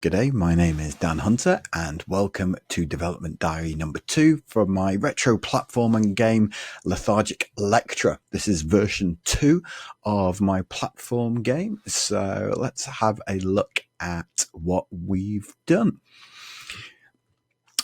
G'day, my name is Dan Hunter and welcome to Development Diary number 2 from my retro platforming game Lethargic Lectra. This is version 2 of my platform game, so let's have a look at what we've done.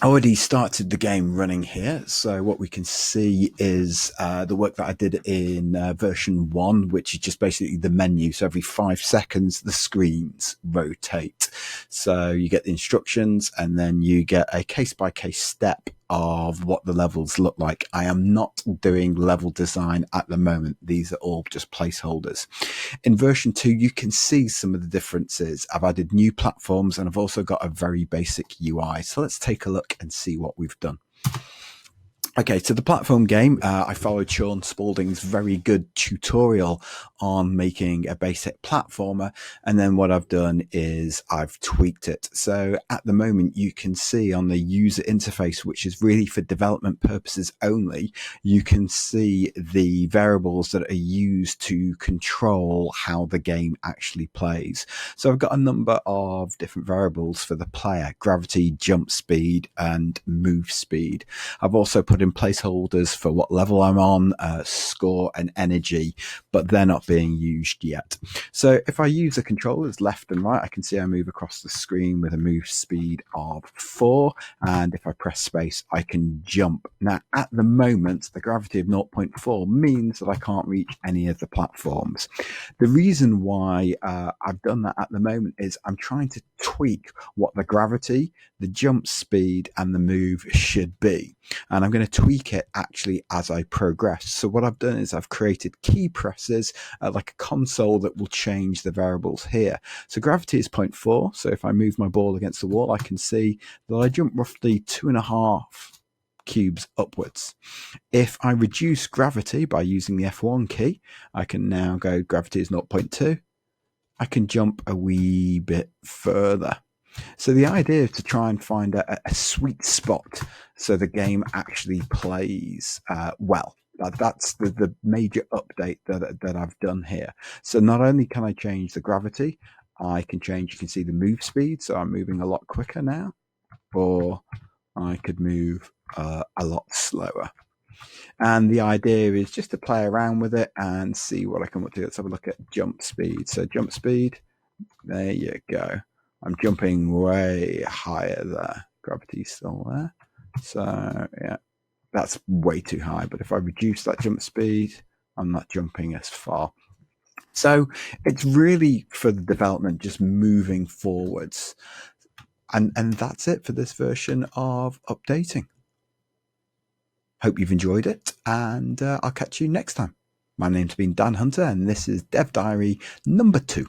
I already started the game running here, so what we can see is the work that I did in version 1, which is just basically the menu. So every 5 seconds the screens rotate, so you get the instructions and then you get a case-by-case step of what the levels look like. I am not doing level design at the moment. These are all just placeholders. In version 2, you can see some of the differences. I've added new platforms and I've also got a very basic UI. So let's take a look and see what we've done. Okay, so the platform game, I followed Sean Spalding's very good tutorial on making a basic platformer, and then what I've done is I've tweaked it. So at the moment, you can see on the user interface, which is really for development purposes only, you can see the variables that are used to control how the game actually plays. So I've got a number of different variables for the player: gravity, jump speed, and move speed. I've also put in placeholders for what level I'm on, score and energy, but they're not being used yet. So if I use the controllers left and right, I can see I move across the screen with a move speed of 4, and if I press space, I can jump. Now, at the moment, the gravity of 0.4 means that I can't reach any of the platforms. The reason why I've done that at the moment is I'm trying to tweak what the gravity, the jump speed, and the move should be. And I'm going to tweak it actually as I progress. So what I've done is I've created key presses, like a console that will change the variables here. So gravity is 0.4. So if I move my ball against the wall, I can see that I jump roughly 2.5 cubes upwards. If I reduce gravity by using the F1 key, I can now go gravity is 0.2. I can jump a wee bit further. So the idea is to try and find a sweet spot so the game actually plays well. That's the major update that I've done here. So not only can I change the gravity, I can change, you can see the move speed. So I'm moving a lot quicker now, or I could move a lot slower. And the idea is just to play around with it and see what I can do. Let's have a look at jump speed. So jump speed, there you go. I'm jumping way higher there. Gravity's still there. So yeah, that's way too high. But if I reduce that jump speed, I'm not jumping as far. So it's really for the development, just moving forwards. And that's it for this version of updating. Hope you've enjoyed it, and I'll catch you next time. My name's been Dan Hunter, and this is Dev Diary number 2.